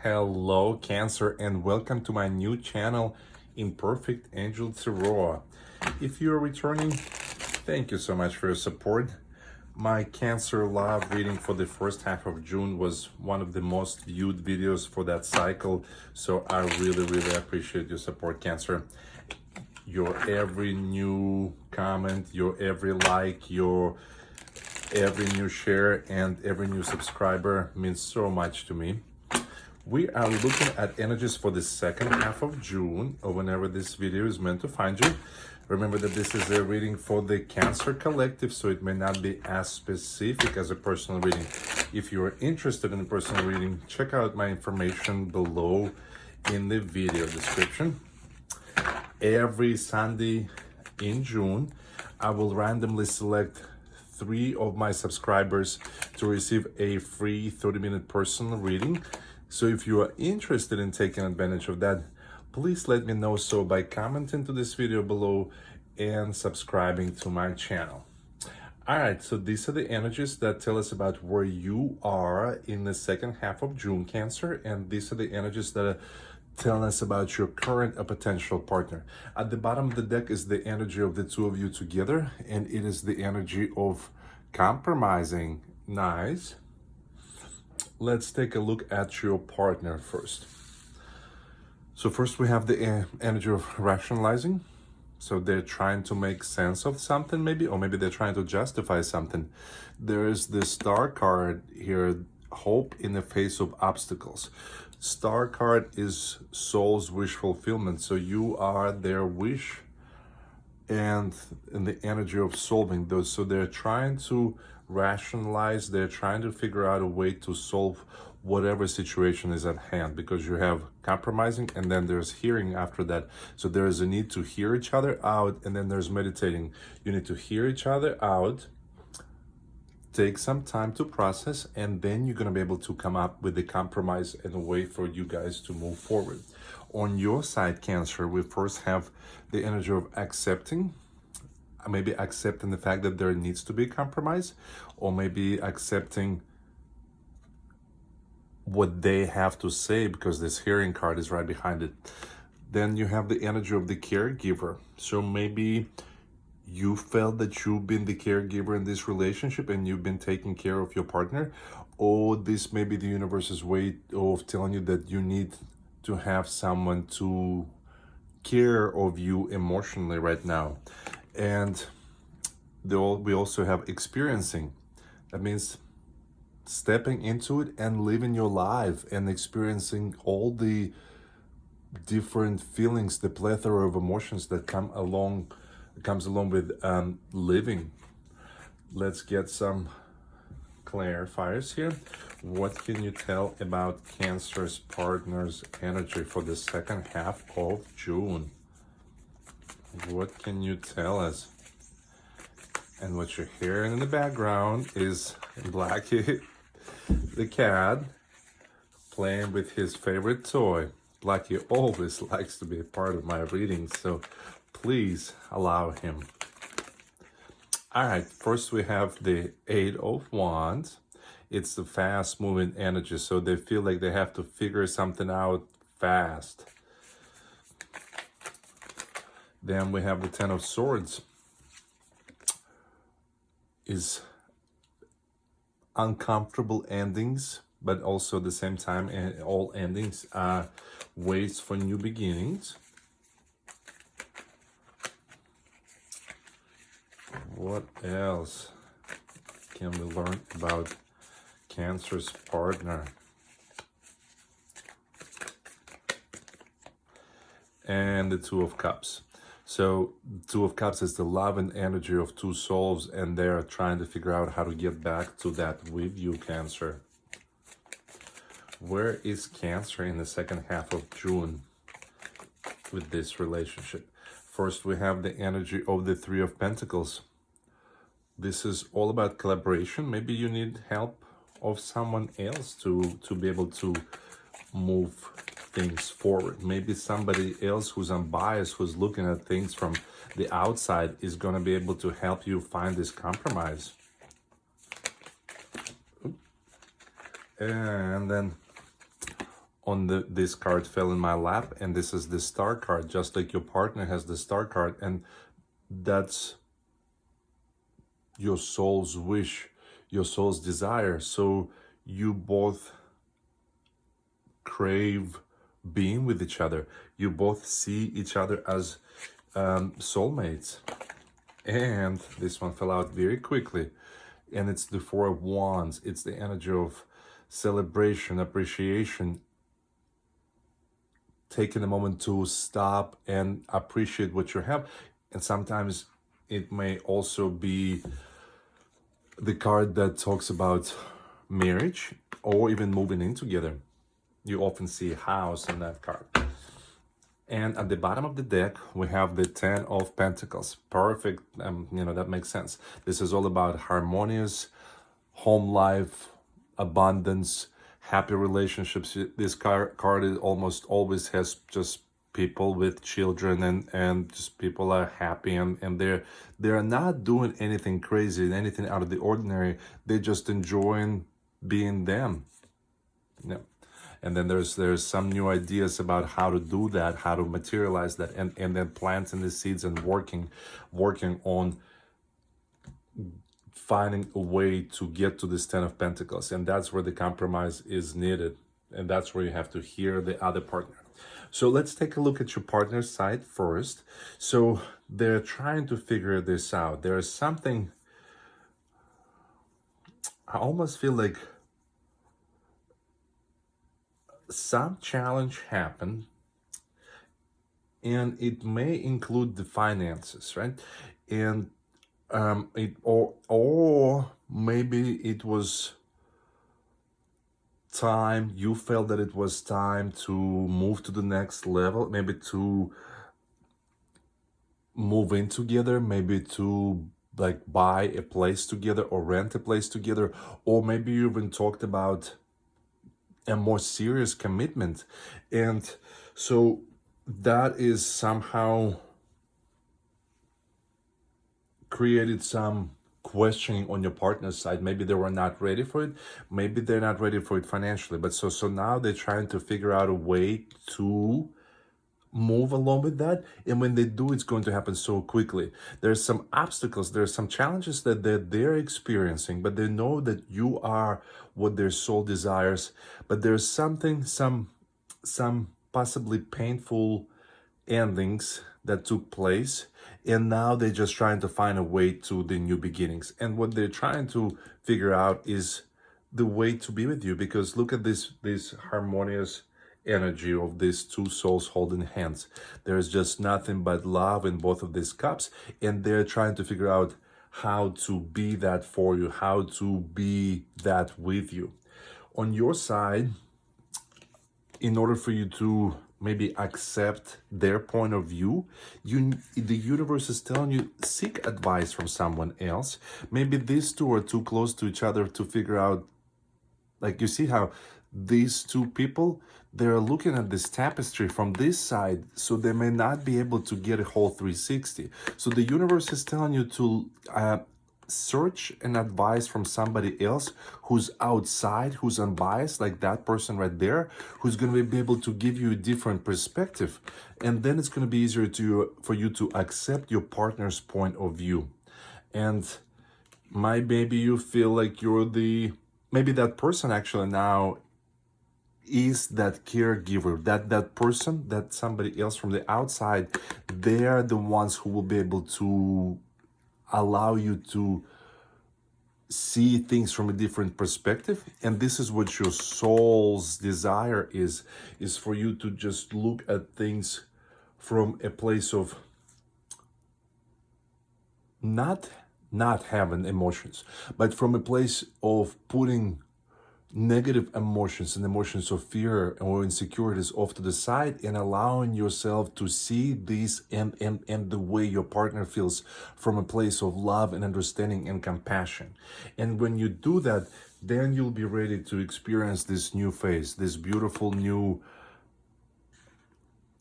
Hello, Cancer, and welcome to my new channel, Imperfect Angel Tarot. If you're returning, thank you so much for your support. My Cancer love reading for the first half of June was one of the most viewed videos for that cycle, so I really appreciate your support, Cancer. Your every new comment, your every like, your every new share, and every new subscriber means so much to me. We are looking at energies for the second half of June, or whenever this video is meant to find you. Remember that this is a reading for the Cancer Collective, so it may not be as specific as a personal reading. If you are interested in a personal reading, check out my information below in the video description. Every Sunday in June, I will randomly select 3 of my subscribers to receive a free 30-minute personal reading. So if you are interested in taking advantage of that, please let me know so by commenting to this video below and subscribing to my channel. All right, so these are the energies that tell us about where you are in the second half of June, Cancer, and these are the energies that are telling us about your current or potential partner. At the bottom of the deck is the energy of the two of you together, and it is the energy of compromising. Nice. Let's take a look at your partner first. So first we have the energy of rationalizing. So they're trying to make sense of something maybe, or maybe they're trying to justify something. There is the Star card here, hope in the face of obstacles. Star card is soul's wish fulfillment. So you are their wish and in the energy of solving those. So they're trying to rationalize, they're trying to figure out a way to solve whatever situation is at hand, because you have compromising and then there's hearing after that. So there is a need to hear each other out, and then there's meditating. You need to hear each other out, take some time to process, and then you're going to be able to come up with a compromise and a way for you guys to move forward. On your side, Cancer, we first have the energy of accepting, maybe accepting the fact that there needs to be a compromise, or maybe accepting what they have to say, because this hearing card is right behind it. Then you have the energy of the caregiver. So maybe you felt that you've been the caregiver in this relationship and you've been taking care of your partner, or this may be the universe's way of telling you that you need to have someone to care of you emotionally right now. And we also have experiencing. That means stepping into it and living your life and experiencing all the different feelings, the plethora of emotions that comes along with living. Let's get some clarifiers here. What can you tell about Cancer's partner's energy for the second half of June? What can you tell us? And what you're hearing in the background is Blackie, the cat, playing with his favorite toy. Blackie always likes to be a part of my readings, so please allow him. All right, first we have the 8 of Wands. It's the fast moving energy, so they feel like they have to figure something out fast. Then we have the 10 of Swords. Is uncomfortable endings, but also at the same time, all endings are ways for new beginnings. What else can we learn about Cancer's partner? And the 2 of Cups. So 2 of Cups is the love and energy of 2 souls, and they're trying to figure out how to get back to that with you, Cancer. Where is Cancer in the second half of June with this relationship? First, we have the energy of the 3 of Pentacles. This is all about collaboration. Maybe you need help of someone else to be able to move things forward. Maybe somebody else who's unbiased, who's looking at things from the outside, is going to be able to help you find this compromise. And then on this card fell in my lap, and this is the star card, just like your partner has the star card, and that's your soul's wish, your soul's desire. So you both crave being with each other. You both see each other as soulmates. And this one fell out very quickly, and it's the Four of Wands. It's the energy of celebration, appreciation, taking a moment to stop and appreciate what you have. And sometimes it may also be the card that talks about marriage or even moving in together. You often see a house in that card. And at the bottom of the deck, we have the Ten of Pentacles. Perfect, that makes sense. This is all about harmonious home life, abundance, happy relationships. This card is almost always has just people with children, and just people are happy, and they're not doing anything crazy, anything out of the ordinary. They're just enjoying being them. Yeah. And then there's some new ideas about how to do that, how to materialize that, and then planting the seeds and working on finding a way to get to this Ten of Pentacles. And that's where the compromise is needed. And that's where you have to hear the other partner. So let's take a look at your partner's side first. So they're trying to figure this out. There's something, I almost feel like some challenge happened, and it may include the finances, right? And or maybe it was time, you felt that it was time to move to the next level, maybe to move in together, maybe to like buy a place together or rent a place together, or maybe you even talked about a more serious commitment. And so that is somehow created some questioning on your partner's side. Maybe they were not ready for it. Maybe they're not ready for it financially. But so now they're trying to figure out a way to move along with that. And when they do, it's going to happen so quickly. There's some obstacles, there's some challenges that they're experiencing, but they know that you are what their soul desires. But there's something, some possibly painful endings that took place, and now they're just trying to find a way to the new beginnings. And what they're trying to figure out is the way to be with you, because look at this harmonious energy of these two souls holding hands. There's just nothing but love in both of these cups, and they're trying to figure out how to be that for you, how to be that with you. On your side, in order for you to maybe accept their point of view, the universe is telling you, seek advice from someone else. Maybe these two are too close to each other to figure out, like, you see how these two people, they're looking at this tapestry from this side, so they may not be able to get a whole 360. So the universe is telling you to search and advice from somebody else who's outside, who's unbiased, like that person right there, who's going to be able to give you a different perspective. And then it's going to be easier for you to accept your partner's point of view. And maybe you feel like maybe that person actually now is that caregiver, that person, that somebody else from the outside, they're the ones who will be able to allow you to see things from a different perspective. And this is what your soul's desire is for you to just look at things from a place of not having emotions, but from a place of putting negative emotions and emotions of fear or insecurities off to the side, and allowing yourself to see these and the way your partner feels from a place of love and understanding and compassion. And when you do that, then you'll be ready to experience this new phase, this beautiful new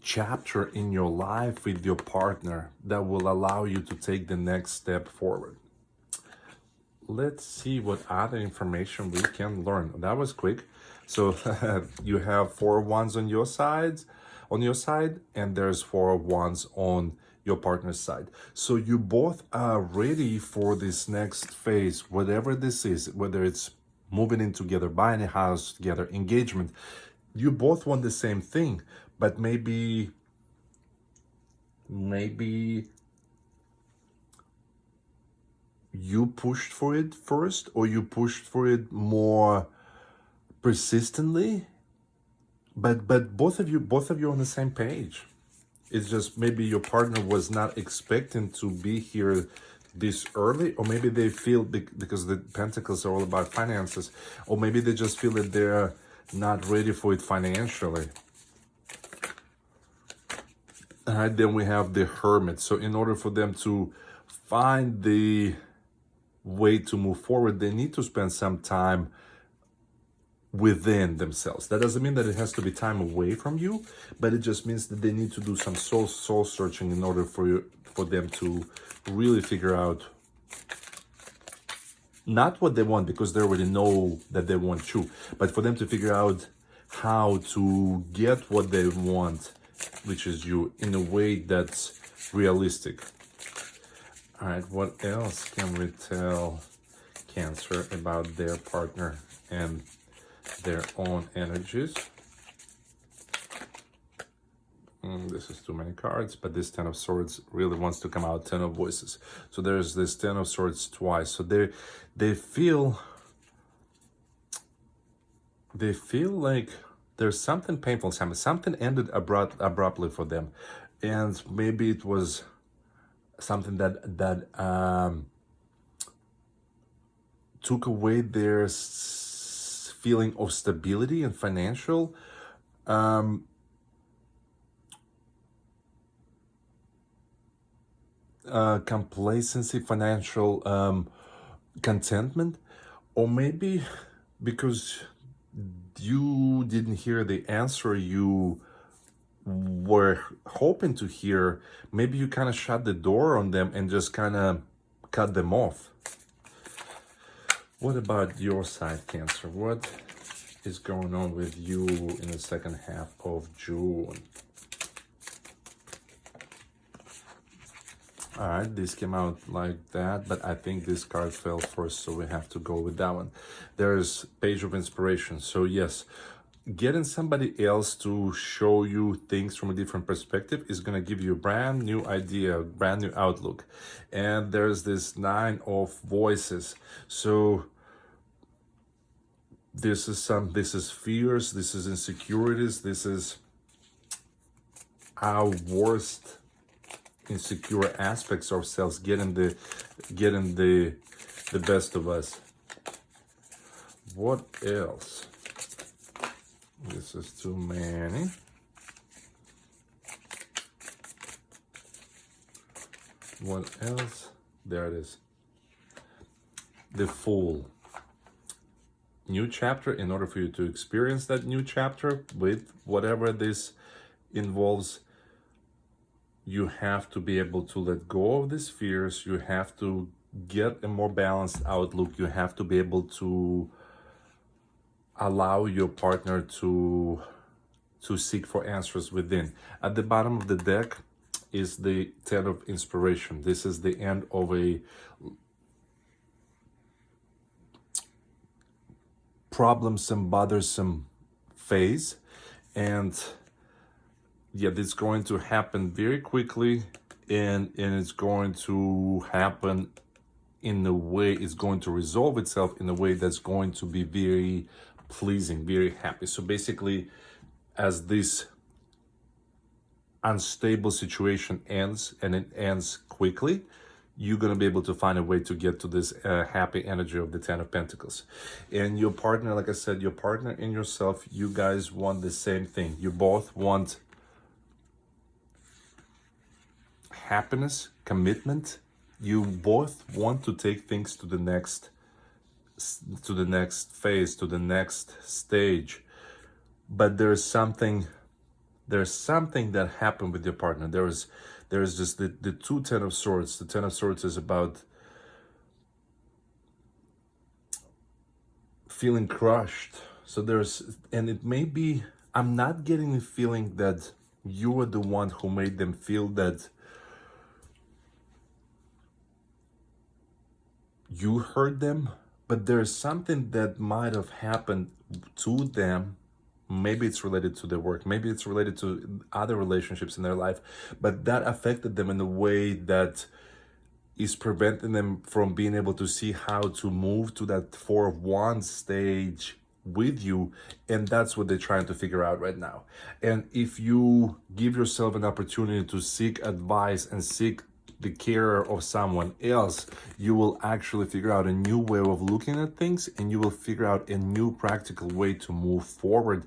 chapter in your life with your partner that will allow you to take the next step forward. Let's see what other information we can learn. That was quick. So you have 4 of Wands on your side, and there's 4 of Wands on your partner's side. So you both are ready for this next phase, whatever this is, whether it's moving in together, buying a house together, engagement. You both want the same thing, but maybe you pushed for it first, or you pushed for it more persistently, but both of you on the same page. It's just maybe your partner was not expecting to be here this early, or maybe they feel because the Pentacles are all about finances, or maybe they just feel that they're not ready for it financially. All right, then we have the Hermit. So in order for them to find the way to move forward, they need to spend some time within themselves. That doesn't mean that it has to be time away from you, but it just means that they need to do some soul searching in order for them to really figure out not what they want, because they already know that they want you, but for them to figure out how to get what they want, which is you, in a way that's realistic. All right, what else can we tell Cancer about their partner and their own energies? This is too many cards, but this 10 of Swords really wants to come out. 10 of Voices. So there's this 10 of Swords twice. So they feel like there's something painful. Something ended abruptly for them, and maybe it was something that took away their feeling of stability and financial complacency, financial contentment, or maybe because you didn't hear the answer you were hoping to hear, maybe you kind of shut the door on them and just kind of cut them off. What about your side, Cancer? What is going on with you in the second half of June? All right, this came out like that, but I think this card fell first, so we have to go with that one. There's Page of Inspiration. So yes, getting somebody else to show you things from a different perspective is going to give you a brand new idea, brand new outlook. And there's this 9 of Voices. So this is fears, this is insecurities, this is our worst insecure aspects of ourselves getting the best of us. What else? This is too many. What else? There it is. The Fool. New chapter. In order for you to experience that new chapter with whatever this involves, you have to be able to let go of these fears. You have to get a more balanced outlook. You have to be able to allow your partner to seek for answers within. At the bottom of the deck is the 10 of Inspiration. This is the end of a problemsome, bothersome phase, and yeah, it's going to happen very quickly, and it's going to happen in a way, it's going to resolve itself in a way that's going to be very pleasing, very happy. So basically, as this unstable situation ends, and it ends quickly, you're going to be able to find a way to get to this happy energy of the 10 of Pentacles. And your partner, like I said, your partner and yourself, you guys want the same thing. You both want happiness, commitment. You both want to take things to the next phase, to the next stage. But there's something that happened with your partner. There's just the 10 of Swords. The 10 of Swords is about feeling crushed. So and it may be, I'm not getting the feeling that you are the one who made them feel that you hurt them, but there's something that might have happened to them. Maybe it's related to their work, maybe it's related to other relationships in their life, but that affected them in a way that is preventing them from being able to see how to move to that 4 of Wands stage with you. And that's what they're trying to figure out right now. And if you give yourself an opportunity to seek advice and seek the care of someone else, you will actually figure out a new way of looking at things, and you will figure out a new practical way to move forward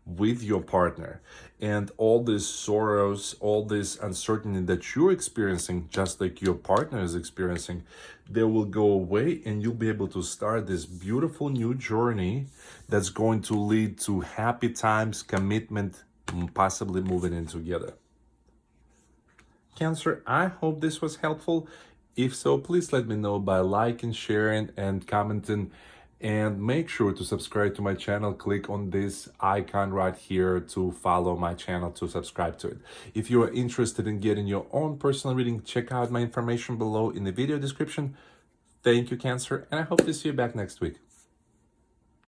with your partner. And all these sorrows, all this uncertainty that you're experiencing, just like your partner is experiencing, they will go away, and you'll be able to start this beautiful new journey that's going to lead to happy times, commitment, and possibly moving in together. Cancer, I hope this was helpful. If so, please let me know by liking, sharing, and commenting. And make sure to subscribe to my channel. Click on this icon right here to follow my channel, to subscribe to it. If you are interested in getting your own personal reading, check out my information below in the video description. Thank you, Cancer, and I hope to see you back next week.